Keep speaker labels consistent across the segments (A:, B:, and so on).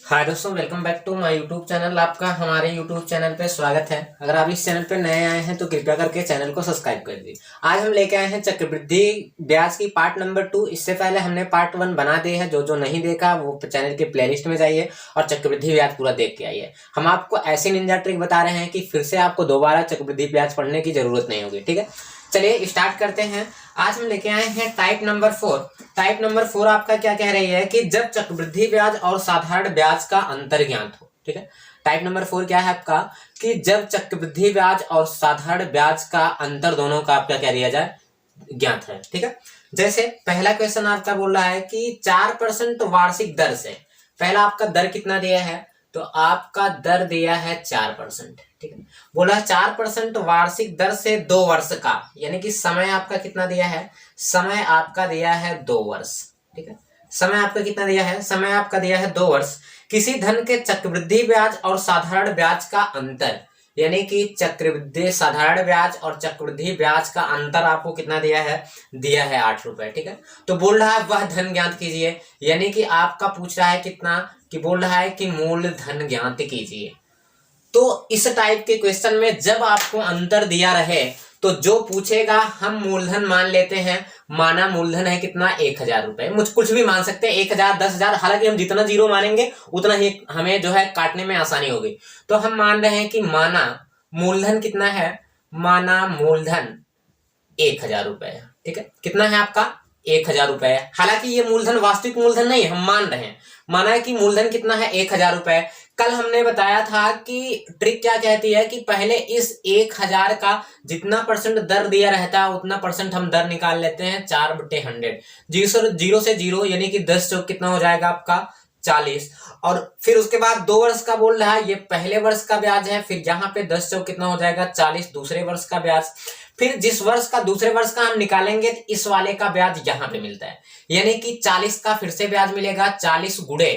A: हाय दोस्तों, welcome back to my YouTube channel. आपका हमारे यूट्यूब चैनल पे स्वागत है। अगर आप इस चैनल पे नए आए हैं तो कृपया करके चैनल को सब्सक्राइब कर दीजिए। आज हम लेके आए हैं चक्रवृद्धि ब्याज की पार्ट नंबर 2। इससे पहले हमने पार्ट 1 बना दिए है। जो नहीं देखा वो चैनल के प्लेलिस्ट में जाइए और चक्रवृद्धि ब्याज पूरा देख के आइए। हम आपको ऐसी निंजा ट्रिक बता रहे हैं कि फिर से आपको दोबारा चक्रवृद्धि ब्याज पढ़ने की जरूरत नहीं होगी। ठीक है, चलिए स्टार्ट करते हैं। आज हम लेके आए हैं टाइप नंबर 4। टाइप नंबर 4 आपका क्या कह रही है कि जब चक्रवृद्धि ब्याज और साधारण ब्याज का अंतर ज्ञात हो। ठीक है, टाइप नंबर 4 क्या है आपका कि जब चक्रवृद्धि ब्याज और साधारण ब्याज का अंतर दोनों का आपका क्या दिया जाए, ज्ञात है। ठीक है, जैसे पहला क्वेश्चन आपका बोल रहा है कि 4% वार्षिक दर से, पहला आपका दर कितना दिया है, तो आपका दर दिया है 4%। ठीक है, बोला 4% वार्षिक दर से 2 वर्ष का, यानी कि समय आपका कितना दिया है, समय आपका दिया है 2 वर्ष। ठीक है, समय आपका कितना दिया है, समय आपका दिया है 2 वर्ष। किसी धन के चक्रवृद्धि ब्याज और साधारण ब्याज का अंतर, यानी कि चक्रवृद्धि साधारण ब्याज और चक्रवृद्धि ब्याज का अंतर आपको कितना दिया है 8 रुपए। ठीक है, तो बोल रहा है वह धन ज्ञात कीजिए, यानी कि आपका पूछ रहा है कितना, कि बोल रहा है कि मूलधन ज्ञात कीजिए। तो इस टाइप के क्वेश्चन में जब आपको अंतर दिया रहे तो जो पूछेगा हम मूलधन मान लेते हैं। माना मूलधन है कितना, 1000 रुपए। मुझ कुछ भी मान सकते हैं, 1000, 10,000, हालांकि हम जितना जीरो मानेंगे उतना ही हमें जो है काटने में आसानी होगी। तो हम मान रहे हैं कि माना मूलधन कितना है, माना मूलधन 1000 रुपए। ठीक है, कितना है आपका 1000 रुपए। हालांकि ये मूलधन वास्तविक मूलधन नहीं, हम मान रहे हैं। माना है कि मूलधन कितना है 1000 रुपए। कल हमने बताया था कि ट्रिक क्या कहती है कि पहले इस 1000 का जितना परसेंट दर दिया रहता है उतना परसेंट हम दर निकाल लेते हैं 4/100। जीरो से जीरो, यानी कि 10 चौक कितना हो जाएगा आपका 40। और फिर उसके बाद 2 वर्ष का बोल रहा है, ये पहले वर्ष का ब्याज है। फिर यहाँ पे 10 चौक कितना हो जाएगा 40, दूसरे वर्ष का ब्याज। फिर जिस वर्ष का दूसरे वर्ष का हम निकालेंगे तो इस वाले का ब्याज यहाँ पे मिलता है, यानी कि 40 का फिर से ब्याज मिलेगा। 40 गुणे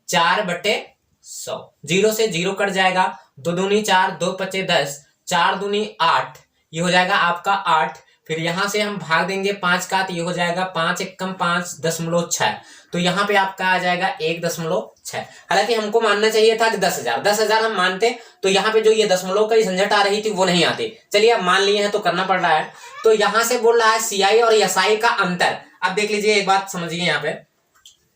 A: 4/100, जीरो से जीरो कट जाएगा। 2 दूनी 4, 2 पचे 10, 4 दूनी 8, ये हो जाएगा आपका 8। फिर यहां से हम भाग देंगे 5 का, तो ये हो जाएगा 5 एकम 5.6। तो यहाँ पे आपका आ जाएगा 1.6। हालांकि हमको मानना चाहिए था कि 10,000 हम मानते तो यहाँ पे जो ये दशमलव का झंझट आ रही थी वो नहीं आती। चलिए अब मान लिए हैं तो करना पड़ रहा है। तो यहाँ से बोल रहा है सीआई और एसआई का अंतर। अब देख लीजिए, एक बात समझिए यहाँ पे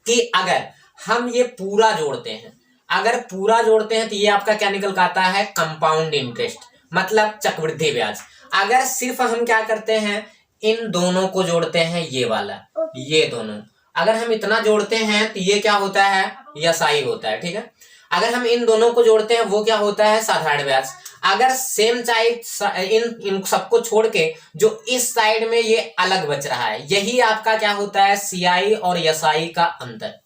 A: कि अगर हम ये पूरा जोड़ते हैं, अगर पूरा जोड़ते हैं तो ये आपका क्या निकल आता है, कंपाउंड इंटरेस्ट, मतलब चक्रवृद्धि ब्याज। अगर सिर्फ हम क्या करते हैं, इन दोनों को जोड़ते हैं, ये वाला, ये दोनों, अगर हम इतना जोड़ते हैं तो ये क्या होता है, एसआई होता है। ठीक है, अगर हम इन दोनों को जोड़ते हैं वो क्या होता है, साधारण ब्याज। अगर सेम साइड इन सबको छोड़ के जो इस साइड में ये अलग बच रहा है, यही आपका क्या होता है, सीआई और एसआई का अंतर।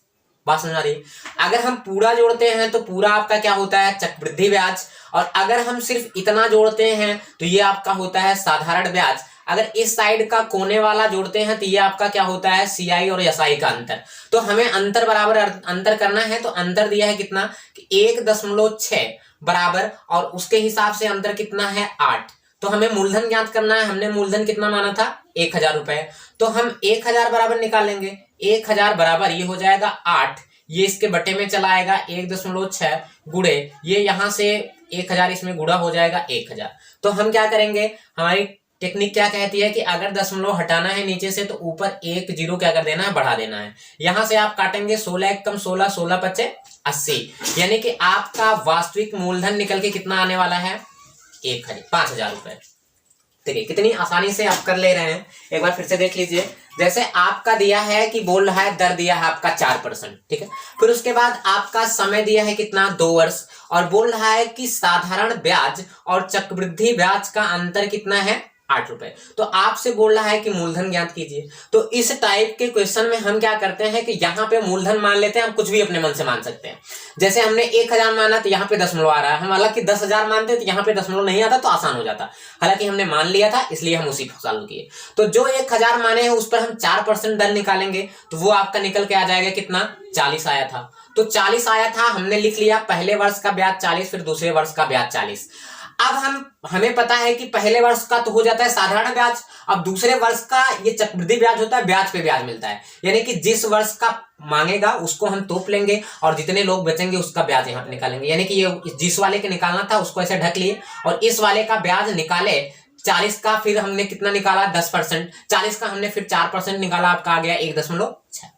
A: बात समझ आ रही है। अगर हम पूरा जोड़ते हैं तो पूरा आपका क्या होता है, चक्रवृद्धि ब्याज। और अगर हम सिर्फ इतना जोड़ते हैं तो ये आपका होता है साधारण ब्याज। अगर इस साइड का कोने वाला जोड़ते हैं तो ये आपका क्या होता है, सीआई और एसआई का अंतर। तो हमें अंतर बराबर अंतर करना है, तो अंतर दिया है कितना कि 1.6 बराबर, और उसके हिसाब से अंतर कितना है 8। तो हमें मूलधन ज्ञात करना है। हमने मूलधन कितना माना था, 1000 रुपए। तो हम 1000 बराबर निकालेंगे, 1000 बराबर ये हो जाएगा 8, ये इसके बटे में चला आएगा 1.6 गुणे ये यहाँ से 1000 इसमें गुणा हो जाएगा 1000। तो हम क्या करेंगे, हमारी टेक्निक क्या कहती है कि अगर दशमलव हटाना है नीचे से तो ऊपर 1 जीरो क्या कर देना है, बढ़ा देना है। यहां से आप काटेंगे 16 एकम 16, 16 पचे 80, यानी कि आपका वास्तविक मूलधन निकल के कितना आने वाला है, 5000 रुपए। देखिए कितनी आसानी से आप कर ले रहे हैं। एक बार फिर से देख लीजिए, जैसे आपका दिया है कि बोल रहा है दर दिया है आपका 4%। ठीक है, फिर उसके बाद आपका समय दिया है कितना, 2 वर्ष, और बोल रहा है कि साधारण ब्याज और चक्रवृद्धि ब्याज का अंतर कितना है, 8 रुपए। तो आपसे बोल रहा है कि मूलधन ज्ञात कीजिए। तो इस टाइप के क्वेश्चन में हम क्या करते हैं कि यहाँ पे मूलधन मान लेते हैं। हम कुछ भी अपने मन से मान सकते हैं। जैसे हमने 1000 माना तो यहाँ पे दशमलव आ रहा है, हम हालांकि 10,000 मानते तो यहाँ पे दशमलव नहीं आता तो आसान हो जाता। हालांकि हमने मान लिया था इसलिए हम उसी को सॉल्व किए। तो जो 1000 माने हैं उस पर हम 4% दर निकालेंगे, तो वो आपका निकल के आ जाएगा कितना, 40 आया था। तो 40 आया था, हमने लिख लिया पहले वर्ष का ब्याज 40, फिर दूसरे वर्ष का ब्याज 40। हमें पता है कि पहले वर्ष का तो हो जाता है साधारण ब्याज, अब दूसरे वर्ष का ये चक्रवृद्धि ब्याज होता है, ब्याज पे ब्याज मिलता है, यानी कि जिस वर्ष का मांगेगा उसको हम तोप लेंगे और जितने लोग बचेंगे उसका ब्याज यहाँ पे निकालेंगे, यानी कि ये जिस वाले के निकालना था उसको ऐसे ढक लिए और इस वाले का ब्याज निकाले 40 का, फिर हमने कितना निकाला 10%, 40 का हमने फिर 4% निकाला, आपका आ गया 1.6।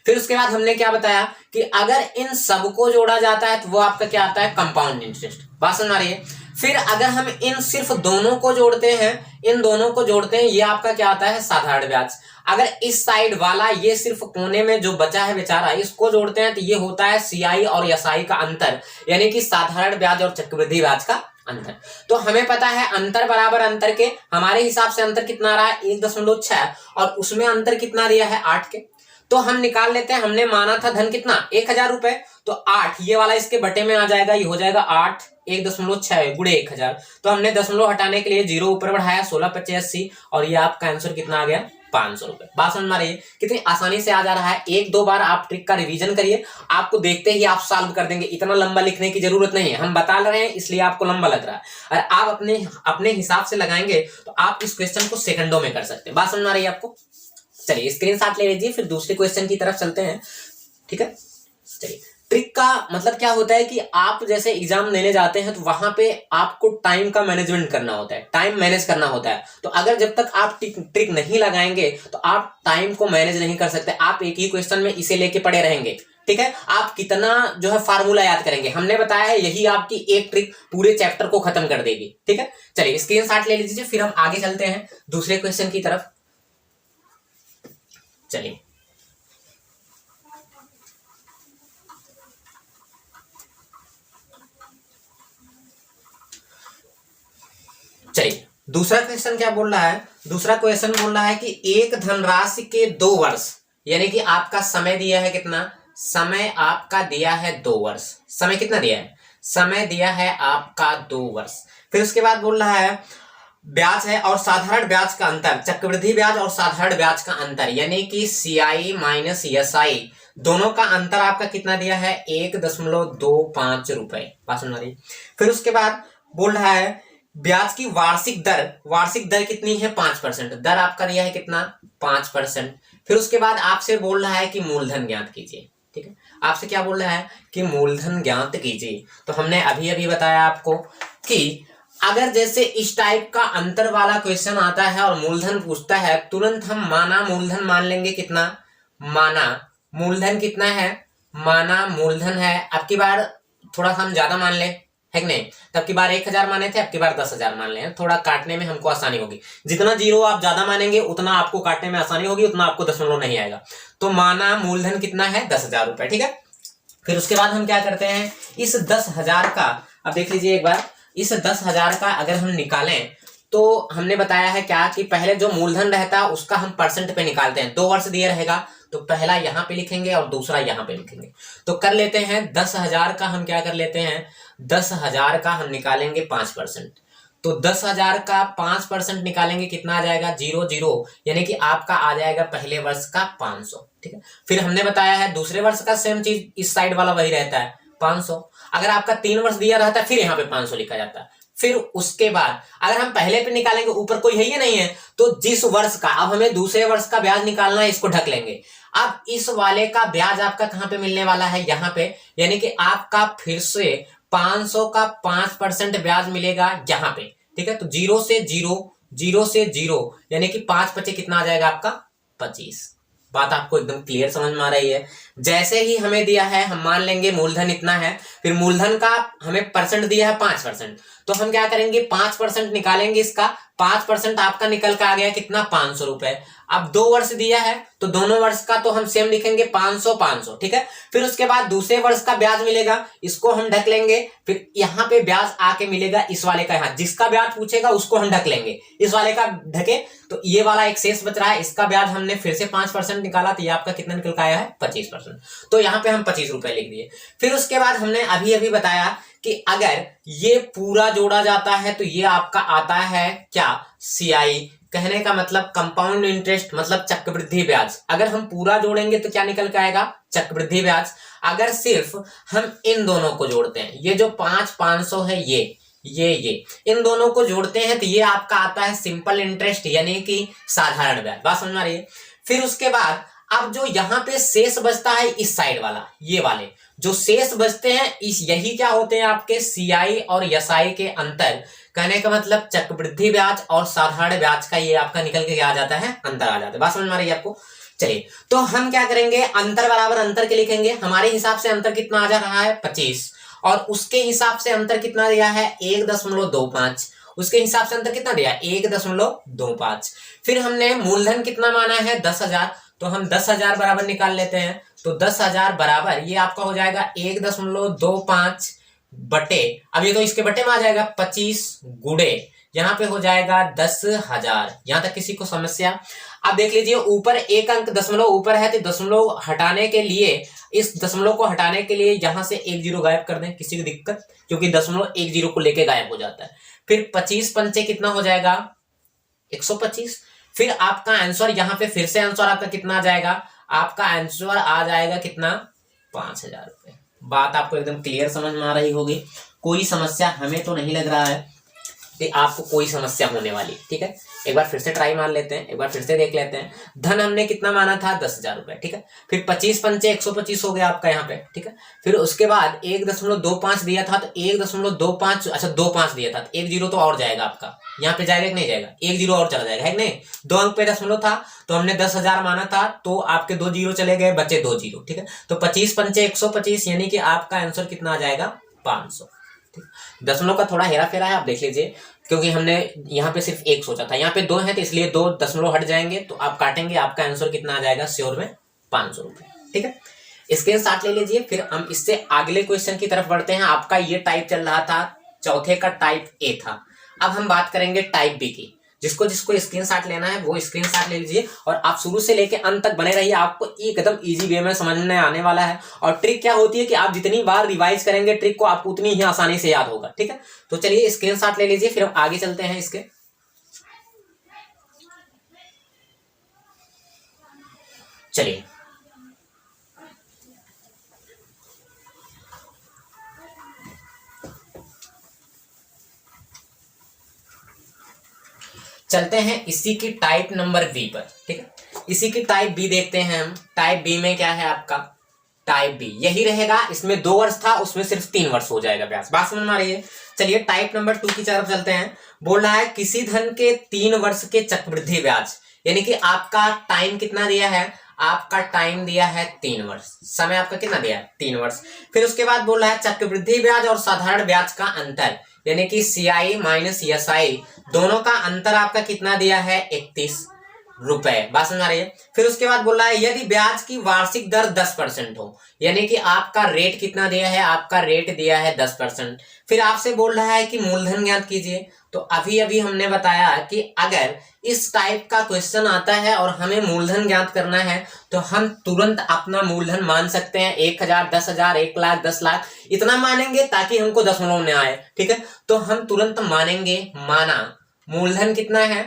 A: फिर उसके बाद हमने क्या बताया कि अगर इन सबको जोड़ा जाता है तो वो आपका क्या आता है, कंपाउंड इंटरेस्ट। बात सुन रही है। फिर अगर हम इन सिर्फ दोनों को जोड़ते हैं, इन दोनों को जोड़ते हैं, ये आपका क्या आता है, साधारण ब्याज। अगर इस साइड वाला ये सिर्फ कोने में जो बचा है बेचारा, इसको जोड़ते हैं तो ये होता है सीआई और एसआई का अंतर, यानी कि साधारण ब्याज और चक्रवृद्धि ब्याज का अंतर। तो हमें पता है अंतर बराबर अंतर के, हमारे हिसाब से अंतर कितना आ रहा है 1.6 और उसमें अंतर कितना दिया है 8 के। तो हम निकाल लेते हैं, हमने माना था धन कितना 1000 रुपए, तो 8 ये वाला इसके बटे में आ जाएगा, ये हो जाएगा 8 1.6 गुणे 1000। तो हमने दशमलव हटाने के लिए 0 ऊपर बढ़ाया, 16×5 = 80 और ये आपका आंसर कितना आ गया 500 रुपए। बात समझ में आ रही है, कितनी आसानी से आ जा रहा है। एक दो बार आप ट्रिक का रिवीजन करिए, आपको देखते ही आप सॉल्व कर देंगे, इतना लंबा लिखने की जरूरत नहीं है, हम बता रहे हैं इसलिए आपको लंबा लग रहा है। और आप अपने हिसाब से लगाएंगे तो आप इस क्वेश्चन को सेकंडों में कर सकते हैं। बात समझ में आ रही है आपको। चलिए स्क्रीनशॉट ले लीजिए, फिर दूसरे क्वेश्चन की तरफ चलते हैं, ठीक है। चलिए ट्रिक का मतलब क्या होता है कि आप जैसे एग्जाम देने जाते हैं तो वहां पे आपको टाइम का मैनेजमेंट करना होता है, टाइम मैनेज करना होता है। तो अगर जब तक आप ट्रिक नहीं लगाएंगे तो आप टाइम को मैनेज नहीं कर सकते, आप एक ही क्वेश्चन में इसे लेके पड़े रहेंगे, ठीक है। आप कितना जो है फार्मूला याद करेंगे, हमने बताया है यही आपकी एक ट्रिक पूरे चैप्टर को खत्म कर देगी, ठीक है। चलिए स्क्रीनशॉट ले लीजिए, फिर हम आगे चलते हैं दूसरे क्वेश्चन की तरफ। चलिए दूसरा क्वेश्चन क्या बोल रहा है, दूसरा क्वेश्चन बोल रहा है कि एक धनराशि के 2 वर्ष, यानी कि आपका समय दिया है कितना, समय आपका दिया है 2 वर्ष। समय कितना दिया है, समय दिया है आपका 2 वर्ष। फिर उसके बाद बोल रहा है ब्याज है और साधारण ब्याज का अंतर, चक्रवृद्धि ब्याज और साधारण ब्याज का अंतर, यानी कि सीआई माइनस एसआई दोनों का अंतर आपका कितना दिया है 1.25 रुपए। बात सुन रही। फिर उसके बाद बोल रहा है ब्याज की वार्षिक दर, वार्षिक दर कितनी है 5%, दर आपका दिया है कितना 5%। फिर उसके बाद आपसे बोल रहा है कि मूलधन ज्ञात कीजिए, ठीक है। आपसे क्या बोल रहा है कि मूलधन ज्ञात कीजिए। तो हमने अभी अभी बताया आपको कि अगर जैसे इस टाइप का अंतर वाला क्वेश्चन आता है और मूलधन पूछता है, तुरंत हम माना मूलधन मान लेंगे कितना, माना मूलधन कितना है, माना मूलधन है, अब की बार थोड़ा हम ज्यादा मान ले, है कि नहीं। तब की बार 1000 माने थे, अब की बार 10,000 मान ले, थोड़ा काटने में हमको आसानी होगी। जितना जीरो आप ज्यादा मानेंगे उतना आपको काटने में आसानी होगी, उतना आपको दशमलव नहीं आएगा। तो माना मूलधन कितना है 10,000 रुपए, ठीक है। फिर उसके बाद हम क्या करते हैं, इस 10,000 का, अब देख लीजिए एक बार, इस 10,000 का अगर हम निकालें तो हमने बताया है क्या कि पहले जो मूलधन रहता है उसका हम परसेंट पे निकालते हैं। 2 वर्ष दिए रहेगा तो पहला यहां पे लिखेंगे और दूसरा यहां पे लिखेंगे। तो कर लेते हैं 10,000 का हम क्या कर लेते हैं, 10,000 का हम निकालेंगे 5%। तो 10,000 का 5% निकालेंगे कितना आ जाएगा 0 यानी कि आपका आ जाएगा पहले वर्ष का 500, ठीक है। फिर हमने बताया है दूसरे वर्ष का सेम चीज, इस साइड वाला वही रहता है 500। अगर आपका 3 वर्ष दिया रहता है फिर यहाँ पे 500 लिखा जाता है। फिर उसके बाद अगर हम पहले पे निकालेंगे, ऊपर कोई है ही नहीं है, तो जिस वर्ष का, अब हमें दूसरे वर्ष का ब्याज निकालना है, इसको ढक लेंगे। अब इस वाले का ब्याज आपका कहां पे मिलने वाला है, यहाँ पे, यानी कि आपका फिर से 500 का 5% ब्याज मिलेगा यहाँ पे, ठीक है। तो 0 से 0 यानी कि 5 बचे कितना आ जाएगा आपका 25। बात आपको एकदम क्लियर समझ में आ रही है। जैसे ही हमें दिया है हम मान लेंगे मूलधन इतना है, फिर मूलधन का हमें परसेंट दिया है 5%, तो हम क्या करेंगे 5% निकालेंगे, इसका 5% आपका निकल कर आ गया कितना 500 रुपए। अब 2 वर्ष दिया है तो दोनों वर्ष का तो हम सेम लिखेंगे 500, ठीक है। फिर उसके बाद दूसरे वर्ष का ब्याज मिलेगा, इसको हम ढक लेंगे। फिर यहाँ पे ब्याज आके मिलेगा इस वाले का, यहाँ जिसका ब्याज पूछेगा उसको हम ढक लेंगे, इस वाले का ढके। तो ये वाला एक शेष बच रहा है, इसका ब्याज हमने फिर से 5% निकाला, तो ये आपका कितना निकल कर आया है 25%। तो यहाँ पे हम 25 रुपए लिख दिए। फिर उसके बाद हमने अभी अभी बताया कि अगर ये पूरा जोड़ा जाता है तो ये आपका आता है क्या सीआई, कहने का मतलब कंपाउंड इंटरेस्ट, मतलब चक्रवृद्धि ब्याज। अगर हम पूरा जोड़ेंगे तो क्या निकल के आएगा चक्रवृद्धि ब्याज। अगर सिर्फ हम इन दोनों को जोड़ते हैं, ये जो 5,500 है, ये इन दोनों को जोड़ते हैं तो ये आपका आता है सिंपल इंटरेस्ट यानी कि साधारण ब्याज। बात समझ में आ रही है। फिर उसके बाद अब जो यहाँ पे शेष बचता है इस साइड वाला, ये वाले जो शेष बचते हैं इस यही क्या होते हैं आपके सीआई और एसआई के अंतर। कहने का मतलब चक्रवृद्धि ब्याज और साधारण ब्याज का ये आपका निकल के क्या आ जाता है, अंतर आ जाता है। बात समझ में आ रही है आपको। चलिए तो हम क्या करेंगे, अंतर बराबर अंतर के लिखेंगे। हमारे हिसाब से अंतर कितना आ जा रहा है 25 और उसके हिसाब से अंतर कितना दिया है 1.25। उसके हिसाब से अंतर कितना दिया 1.25। फिर हमने मूलधन कितना माना है 10,000, तो हम 10,000 बराबर निकाल लेते हैं। तो 10,000 बराबर ये आपका हो जाएगा 1.25 बटे, अब ये तो इसके बटे में आ जाएगा 25 गुणे यहाँ पे हो जाएगा 10,000। यहां तक किसी को समस्या? अब देख लीजिए ऊपर एक अंक दशमलव ऊपर है तो दशमलव हटाने के लिए, इस दशमलव को हटाने के लिए यहां से 1 जीरो गायब कर दें, किसी को दिक्कत? क्योंकि दशमलव 1 जीरो को लेके गायब हो जाता है। फिर 25 पंचे कितना हो जाएगा 125। फिर आपका आंसर यहाँ पे फिर से आंसर आपका कितना आ जाएगा, आपका आंसर आ जाएगा कितना 5,000 रुपए। बात आपको एकदम क्लियर समझ में आ रही होगी, कोई समस्या हमें तो नहीं लग रहा है कि आपको कोई समस्या होने वाली। ठीक है, एक बार फिर से ट्राई मार लेते हैं, एक बार फिर से देख लेते हैं। धन हमने कितना माना था 10,000 रुपए। ठीक है, फिर 25 पंचे 125 हो गया आपका यहाँ पे। ठीक है, फिर उसके बाद 1.25 दिया था तो 1.25, अच्छा 25 दिया था तो 1 जीरो तो और जाएगा आपका, यहाँ पे जाएगा कि नहीं जाएगा, 1 जीरो और चला जाएगा है कि नहीं। 2 अंक पे दशमलव था तो हमने 10,000 माना था तो आपके 2 जीरो चले गए, बचे 2 जीरो। ठीक है, तो 25 पंचे 125 यानी कि आपका आंसर कितना आ जाएगा 500। दशमलव का थोड़ा हेरा फेरा है, आप देख लीजिए, क्योंकि हमने यहाँ पे सिर्फ 1 सोचा था, यहाँ पे 2 है तो इसलिए 2 दशमलव हट जाएंगे तो आप काटेंगे, आपका आंसर कितना आ जाएगा श्योर में 500 रुपए। ठीक है, स्क्रीनशॉट ले लीजिए। फिर हम इससे अगले क्वेश्चन की तरफ बढ़ते हैं। आपका ये टाइप चल रहा था, चौथे का टाइप ए था। अब हम बात करेंगे टाइप बी की। जिसको जिसको स्क्रीनशॉट लेना है वो स्क्रीनशॉट ले लीजिए और आप शुरू से लेके अंत तक बने रहिए, आपको एकदम इजी वे में समझने आने वाला है। और ट्रिक क्या होती है कि आप जितनी बार रिवाइज करेंगे ट्रिक को आपको उतनी ही आसानी से याद होगा। ठीक है, तो चलिए स्क्रीनशॉट ले लीजिए, फिर हम आगे चलते हैं इसके। चलिए चलते हैं इसी की टाइप नंबर बी पर। ठीक है, इसी की टाइप बी देखते हैं हम। टाइप बी में क्या है आपका, टाइप बी यही रहेगा, इसमें 2 वर्ष था उसमें सिर्फ 3 वर्ष हो जाएगा ब्याज। बात समझ में आ रही है। चलिए टाइप नंबर 2 की तरफ चलते हैं। बोल रहा है किसी धन के 3 वर्ष के चक्रवृद्धि ब्याज, यानी कि आपका टाइम कितना दिया है, आपका टाइम दिया है 3 वर्ष, समय आपका कितना दिया है 3 वर्ष। फिर उसके बाद बोल रहा है चक्रवृद्धि ब्याज और साधारण ब्याज का अंतर, यानी कि सीआई माइनस एसआई दोनों का अंतर आपका कितना दिया है 31 रुपए। बात समझ आ रही है। फिर उसके बाद बोल रहा है यदि ब्याज की वार्षिक दर 10% हो, यानी कि आपका रेट कितना दिया है, आपका रेट दिया है 10%। फिर आपसे बोल रहा है कि मूलधन ज्ञात कीजिए। तो अभी अभी हमने बताया कि अगर इस टाइप का क्वेश्चन आता है और हमें मूलधन ज्ञात करना है तो हम तुरंत अपना मूलधन मान सकते हैं। 1,000, 10,000, 1 लाख, 10 लाख इतना मानेंगे ताकि हमको दशमलव में आए। ठीक है, तो हम तुरंत मानेंगे। माना मूलधन कितना है,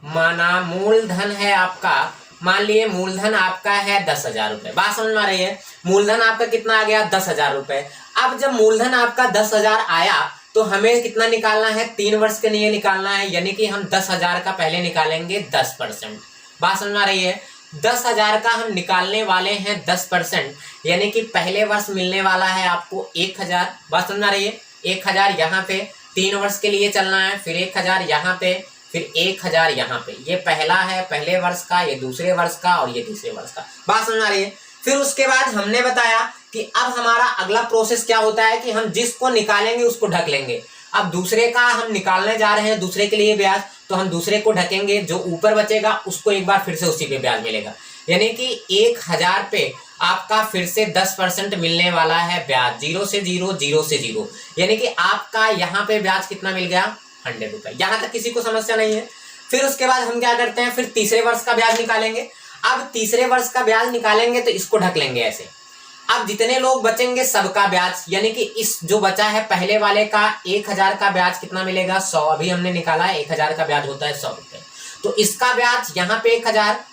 A: माना मूलधन है आपका, मान लिए मूलधन आपका है 10,000 रुपए। बात समझ में आ रही है। मूलधन आपका कितना आ गया 10,000 रुपए। अब जब मूलधन आपका 10,000 आया तो हमें कितना निकालना है, 3 वर्ष के लिए निकालना है, यानी कि हम 10,000 का पहले निकालेंगे 10%। बात समझ में आ रही है। 10,000 का हम निकालने वाले हैं 10%, यानी कि पहले वर्ष मिलने वाला है आपको 1,000। बात समझ में आ रही है। 1,000 यहाँ पे 3 वर्ष के लिए चलना है, फिर 1,000 यहाँ पे, फिर 1,000 यहाँ पे। ये पहला है पहले वर्ष का, ये दूसरे वर्ष का और ये तीसरे वर्ष का। बात समझ आ रही है। फिर उसके बाद हमने बताया कि अब हमारा अगला प्रोसेस क्या होता है कि हम जिसको निकालेंगे उसको ढक लेंगे। अब दूसरे का हम निकालने जा रहे हैं, दूसरे के लिए ब्याज, तो हम दूसरे को ढकेंगे, जो ऊपर बचेगा उसको एक बार फिर से उसी पे ब्याज मिलेगा, यानी कि 1,000 पे आपका फिर से 10% मिलने वाला है ब्याज। 0 से 0, 0 से 0, यानी कि आपका यहाँ पे ब्याज कितना मिल गया 100 रुपए। यहाँ तक किसी को समस्या नहीं है। फिर उसके बाद हम क्या करते हैं, फिर तीसरे वर्ष का ब्याज निकालेंगे। अब तीसरे वर्ष का ब्याज निकालेंगे तो इसको ढक लेंगे ऐसे। अब जितने लोग बचेंगे सबका ब्याज, यानी कि इस जो बचा है पहले वाले का 1,000 का ब्याज कितना मिलेगा 100। अभी हमने निकाला है 1,000 का ब्याज होता है 100 रुपए, तो इसका ब्याज यहाँ पे 1,000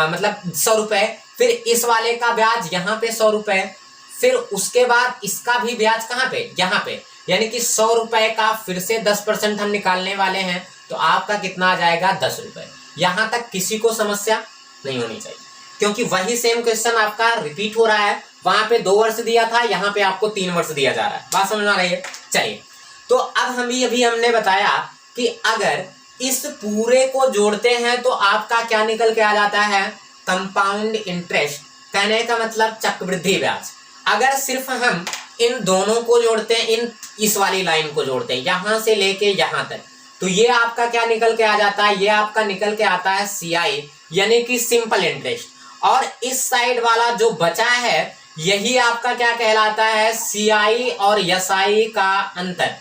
A: मतलब 100 रुपए। फिर इस वाले का ब्याज यहाँ पे 100 रुपए। फिर उसके बाद इसका भी ब्याज कहाँ पे, यहाँ पे, यानी कि 100 रुपए का फिर से 10% हम निकालने वाले हैं, तो आपका कितना आ जाएगा 10 रुपए। यहां तक किसी को समस्या नहीं होनी चाहिए, क्योंकि वही सेम क्वेश्चन आपका रिपीट हो रहा है। वहां पे 2 वर्ष दिया था, यहाँ पे आपको 3 वर्ष दिया जा रहा है। बात समझ में आ रही है? चलिए, तो अब अभी हमने बताया कि अगर इस पूरे को जोड़ते हैं तो आपका क्या निकल के आ जाता है, कंपाउंड इंटरेस्ट। कहने का मतलब चक्रवृद्धि ब्याज। अगर सिर्फ हम इन दोनों को जोड़ते हैं, इस वाली लाइन को जोड़ते हैं यहां से लेके यहां तक, तो ये आपका क्या निकल के आ जाता है, ये आपका निकल के आता है CI, यानी कि सिंपल इंटरेस्ट। और इस साइड वाला जो बचा है यही आपका क्या कहलाता है, CI और SI का अंतर।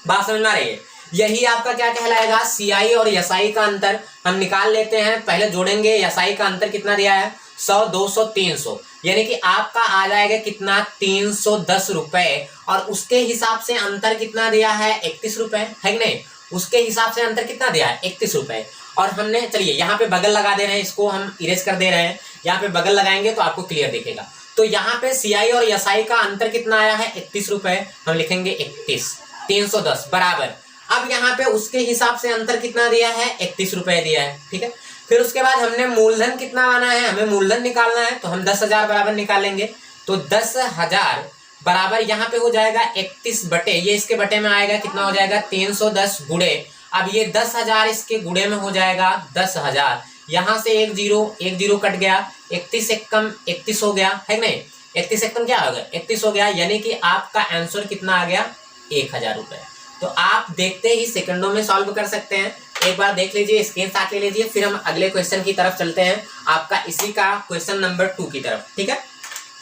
A: बात समझ में आ रही है? यही आपका क्या कहलाएगा, CI और SI का अंतर। हम निकाल लेते हैं, पहले जोड़ेंगे। SI का अंतर कितना दिया है, 100, 200, 300, यानी कि आपका आ जाएगा कितना, 310 रुपए। और उसके हिसाब से अंतर कितना दिया है, 31 रुपए, है कि नहीं? उसके हिसाब से अंतर कितना दिया है, 31 रुपए। और हमने, चलिए यहाँ पे बगल लगा दे रहे हैं, इसको हम इरेज कर दे रहे हैं। यहाँ पे बगल लगाएंगे तो आपको क्लियर दिखेगा। तो यहाँ पे CI और SI का अंतर कितना आया है, 31 रुपए। हम लिखेंगे 31, 310 बराबर। अब यहाँ पे उसके हिसाब से अंतर कितना दिया है, 31 रुपए दिया है, ठीक है। फिर उसके बाद हमने मूलधन कितना आना है, हमें मूलधन निकालना है, तो हम 10,000 बराबर निकालेंगे। तो 10,000 बराबर यहाँ पे हो जाएगा 31 बटे, ये इसके बटे में आएगा, कितना हो जाएगा, 310 गुणे। अब ये 10,000 इसके गुणे में हो जाएगा 10,000। यहाँ से एक जीरो कट गया, 31 एक कम 31 हो गया, है नहीं? 31 एक कम क्या हो गया, 31 हो गया, यानी कि आपका आंसर कितना आ गया, 1,000 रुपए। तो आप देखते ही सेकंडों में सॉल्व कर सकते हैं। एक बार देख लीजिए, स्क्रीनशॉट ले लीजिए, फिर हम अगले क्वेश्चन की तरफ चलते हैं, आपका इसी का क्वेश्चन नंबर 2 की तरफ, ठीक है।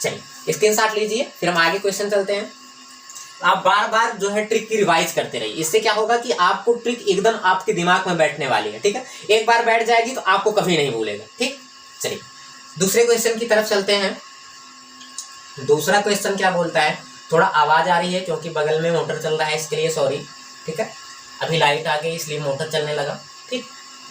A: चलिए स्क्रीनशॉट लीजिए, फिर हम आगे क्वेश्चन चलते हैं। आप बार बार जो है ट्रिक की रिवाइज करते रहिए, इससे क्या होगा कि आपको ट्रिक एकदम आपके दिमाग में बैठने वाली है, ठीक है। एक बार बैठ जाएगी तो आपको कभी नहीं भूलेगा, ठीक। चलिए दूसरे क्वेश्चन की तरफ चलते हैं। दूसरा क्वेश्चन क्या बोलता है, थोड़ा आवाज आ रही है क्योंकि बगल में मोटर चल रहा है, इसके लिए सॉरी, ठीक है। अभी लाइट आ गई इसलिए मोटर चलने लगा, ठीक।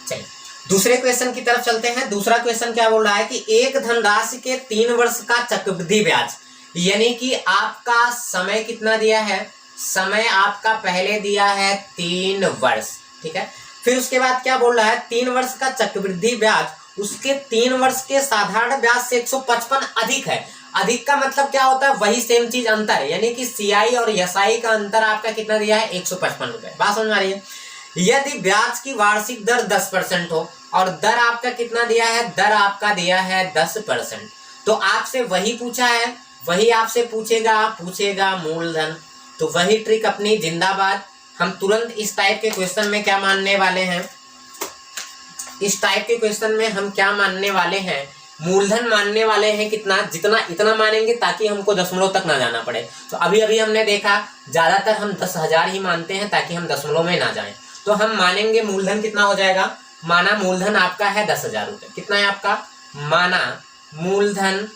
A: चलिए दूसरे क्वेश्चन की तरफ चलते हैं। दूसरा क्वेश्चन क्या बोल रहा है कि एक धनराशि के 3 वर्ष का चक्रवृद्धि ब्याज, यानी कि आपका समय कितना दिया है, समय आपका पहले दिया है 3 वर्ष, ठीक है। फिर उसके बाद क्या बोल रहा है, 3 वर्ष का चक्रवृद्धि ब्याज उसके 3 वर्ष के साधारण ब्याज से 155 अधिक है। अधिक का मतलब क्या होता है, वही सेम चीज अंतर, यानी कि CI और SI का अंतर आपका कितना दिया है, 155 रुपए। बात समझ में आ रही है? यदि ब्याज की वार्षिक दर 10% हो और दर आपका कितना दिया है, दर आपका दिया है 10%, तो आपसे वही पूछा है, वही आपसे पूछेगा मूलधन। तो वही ट्रिक अपनी जिंदाबाद। हम तुरंत इस टाइप के क्वेश्चन में क्या मानने वाले हैं, इस टाइप के क्वेश्चन में हम क्या मानने वाले हैं, मूलधन मानने वाले हैं। कितना, जितना इतना मानेंगे ताकि हमको दशमलव तक ना जाना पड़े। तो अभी हमने देखा ज्यादातर हम 10,000 ही मानते हैं ताकि हम दशमलव में ना जाएं। तो हम मानेंगे मूलधन कितना हो जाएगा, माना मूलधन आपका है 10,000 रुपए। कितना है आपका, माना मूलधन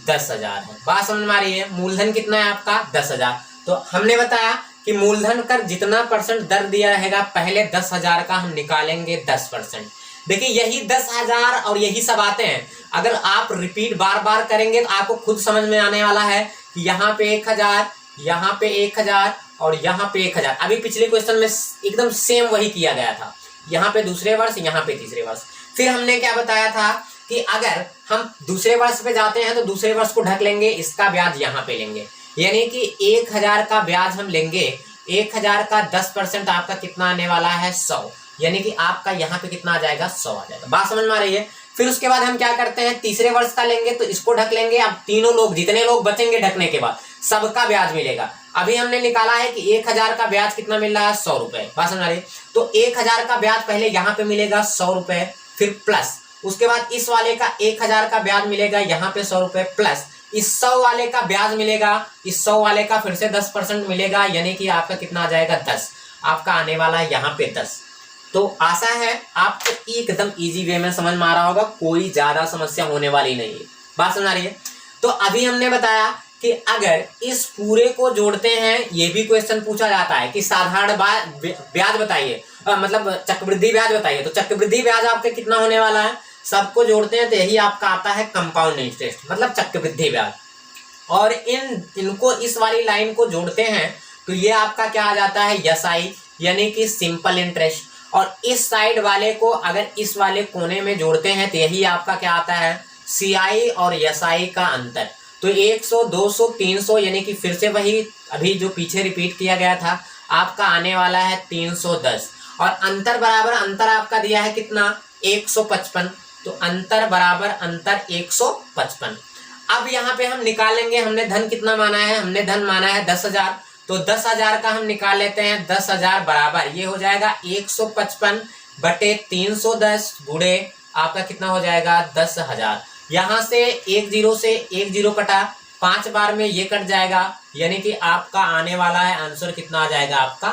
A: 10,000 है। बात समझ में आ रही है? मूलधन कितना है आपका 10,000। तो हमने बताया कि मूलधन का जितना % दर दिया रहेगा, पहले 10,000 का हम निकालेंगे 10%। देखिए यही 10,000 और यही सब आते हैं। अगर आप रिपीट बार बार करेंगे तो आपको खुद समझ में आने वाला है कि यहाँ पे 1,000, यहाँ पे 1,000 और यहाँ पे 1,000। अभी पिछले क्वेश्चन में एकदम सेम वही किया गया था, यहाँ पे दूसरे वर्ष, यहाँ पे तीसरे वर्ष। फिर हमने क्या बताया था कि अगर हम दूसरे वर्ष पे जाते हैं तो दूसरे वर्ष को ढक लेंगे, इसका ब्याज यहाँ पे लेंगे, यानी कि 1,000 का ब्याज हम लेंगे। 1,000 का 10% आपका कितना आने वाला है, 100, यानी कि आपका यहाँ पे कितना आ जाएगा, 100 आ जाएगा। बात समझ में आ रही है? फिर उसके बाद हम क्या करते हैं, तीसरे वर्ष का लेंगे तो इसको ढक लेंगे। अब तीनों लोग, जितने लोग बचेंगे ढकने के बाद, सबका ब्याज मिलेगा। अभी हमने निकाला है कि 1,000 का ब्याज कितना मिल रहा है, 100 रुपए। बात समझ आ रही है? तो 1,000 का ब्याज पहले यहाँ पे मिलेगा 100 रुपए, फिर प्लस उसके बाद इस वाले का 1,000 का ब्याज मिलेगा यहाँ पे 100 रुपए, प्लस इस 100 वाले का ब्याज मिलेगा, इस 100 वाले का फिर से 10% मिलेगा, यानी कि आपका कितना आ जाएगा, 10। आपका आने वाला है यहाँ पे 10। तो आशा है आपको एकदम इजी वे में समझ में आ रहा होगा, कोई ज्यादा समस्या होने वाली नहीं है। बात समझ आ रही है? तो अभी हमने बताया कि अगर इस पूरे को जोड़ते हैं, ये भी क्वेश्चन पूछा जाता है कि साधारण ब्याज बताइए, मतलब चक्रवृद्धि ब्याज बताइए। तो चक्रवृद्धि ब्याज आपके कितना होने वाला है, सबको जोड़ते हैं तो यही आपका आता है कंपाउंड इंटरेस्ट, मतलब चक्रवृद्धि ब्याज। और इनको इस वाली लाइन को जोड़ते हैं तो ये आपका क्या आ जाता है, एसआई यानी कि सिंपल इंटरेस्ट। और इस साइड वाले को अगर इस वाले कोने में जोड़ते हैं तो यही आपका क्या आता है, सीआई और एसआई का अंतर। तो 100, 200, 300 यानी कि फिर से वही अभी जो पीछे रिपीट किया गया था आपका आने वाला है 310। और अंतर बराबर अंतर आपका दिया है कितना, 155। तो अंतर बराबर अंतर 155। अब यहाँ पे हम निकालेंगे, हमने धन कितना माना है, हमने धन माना है 10,000। तो 10,000 का हम निकाल लेते हैं, 10,000 बराबर ये हो जाएगा 155 बटे 310 गुणे आपका कितना हो जाएगा 10,000। यहाँ से 1 0 कटा, 5 बार में ये कट जाएगा यानी कि आपका आने वाला है आंसर कितना आ जाएगा आपका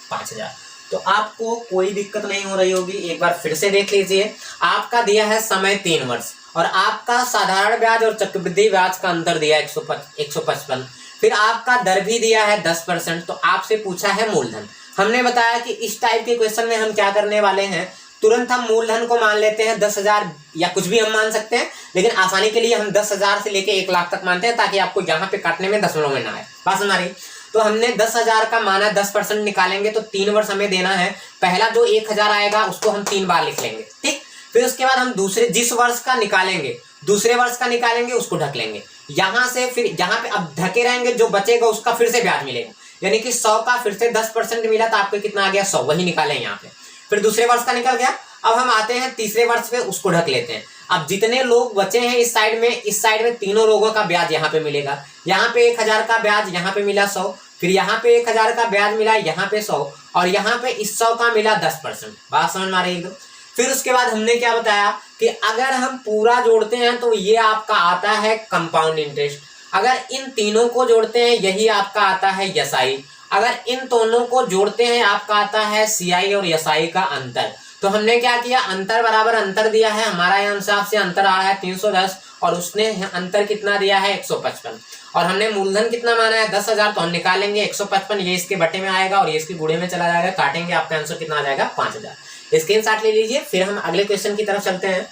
A: 5,000। तो आपको कोई दिक्कत नहीं हो रही होगी, एक बार फिर से देख लीजिए। आपका दिया है समय 3 वर्ष और आपका साधारण ब्याज और चक्रवृद्धि ब्याज का अंतर दिया 155। फिर आपका दर भी दिया है 10%। तो आपसे पूछा है मूलधन। हमने बताया कि इस टाइप के क्वेश्चन में हम क्या करने वाले हैं, तुरंत हम मूलधन को मान लेते हैं 10,000 या कुछ भी हम मान सकते हैं, लेकिन आसानी के लिए हम 10,000 से लेके 1 लाख तक मानते हैं ताकि आपको यहाँ पे काटने में दशमलव में ना आए। बात समझ आ रही। तो हमने 10,000 का माना, 10% निकालेंगे तो 3 वर्ष हमें देना है। पहला जो 1,000 आएगा उसको हम 3 बार लिख लेंगे, ठीक। फिर उसके बाद हम दूसरे जिस वर्ष का निकालेंगे, दूसरे वर्ष का निकालेंगे उसको ढक लेंगे। यहाँ से फिर यहाँ पे अब ढके रहेंगे, जो बचेगा उसका फिर से ब्याज मिलेगा, यानी कि 100 का फिर से 10% मिला तो आपको कितना आ गया 100, वही निकाले यहाँ पे। फिर दूसरे वर्ष का निकल गया। अब हम आते हैं तीसरे वर्ष पे, उसको ढक लेते हैं। अब जितने लोग बचे हैं इस साइड में तीनों लोगों का ब्याज यहाँ पे मिलेगा। यहाँ पे 1,000 का ब्याज यहाँ पे मिला 100, फिर यहाँ पे 1,000 का ब्याज मिला यहाँ पे 100, और यहाँ पे इस 100 का मिला 10%। बात समझ में आ रही है। फिर उसके बाद हमने क्या बताया कि अगर हम पूरा जोड़ते हैं तो ये आपका आता है कंपाउंड इंटरेस्ट। अगर इन तीनों को जोड़ते हैं यही आपका आता है एसआई। अगर इन दोनों को जोड़ते हैं आपका आता है सीआई और एसआई का अंतर। तो हमने क्या किया, अंतर बराबर अंतर दिया है, हमारा यहाँ हिसाब से अंतर आ रहा है 310 और उसने अंतर कितना दिया है 155, और हमने मूलधन कितना माना है 10,000। तो हम निकालेंगे 155, ये इसके बटे में आएगा और ये इसके गुणे में चला जाएगा, काटेंगे आपका आंसर कितना आ जाएगा 5,000। स्क्रीनशॉट ले लीजिए। फिर हम अगले क्वेश्चन की तरफ चलते हैं।